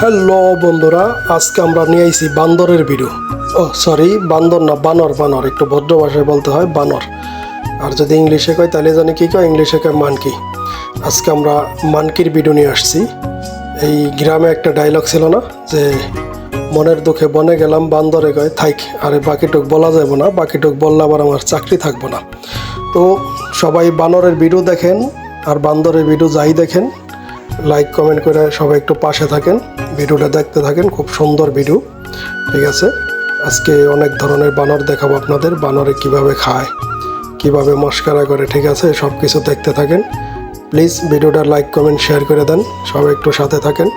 Hello বন্ধুরা, আজকে আমরা নিয়ে আইছি বান্দরের ভিডিও। বান্দর না, বানর। একটু ভদ্র ভাষায় বলতে হয় বানর। আর যদি ইংলিশে কয় তাহলে জানি কী কয়, ইংলিশে কয় মানকি। আজকে আমরা মানকির ভিডিও নিয়ে আসছি। এই গ্রামে একটা ডায়লগ ছিল না যে মনের দুঃখে বনে গেলাম, বান্দরে কয় থাইক। আরে বাকিটুক বলা যাবে না, বাকিটুক বললে আবার আমার চাকরি থাকবো না। তো সবাই বানরের ভিডিও দেখেন আর বান্দরের ভিডিও যাই দেখেন, লাইক কমেন্ট করে সবাই একটু পাশে থাকেন, ভিডিওটা দেখতে থাকেন। খুব সুন্দর ভিডিও, ঠিক আছে। আজকে অনেক ধরনের বানর দেখাবো আপনাদের, বানরে কিভাবে খায়, কিভাবে মস্কারা করে, ঠিক আছে। সব কিছু দেখতে থাকেন। প্লিজ ভিডিওটা লাইক কমেন্ট শেয়ার করে দেন, সবাই একটু সাথে থাকেন।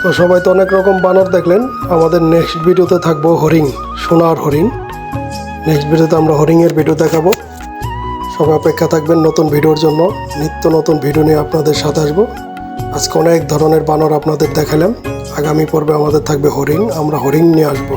তো সবাই তো অনেক রকম বানর দেখলেন। আমাদের নেক্সট ভিডিওতে থাকবো হরিণ, সোনার হরিণ। নেক্সট ভিডিওতে আমরা হরিণের ভিডিও দেখাবো। সবাই অপেক্ষা থাকবেন নতুন ভিডিওর জন্য। নিত্য নতুন ভিডিও নিয়ে আপনাদের সাথে আসবো। আজকে অনেক ধরনের বানর আপনাদের দেখালাম। আগামী পর্বে আমাদের থাকবে হরিণ, আমরা হরিণ নিয়ে আসবো।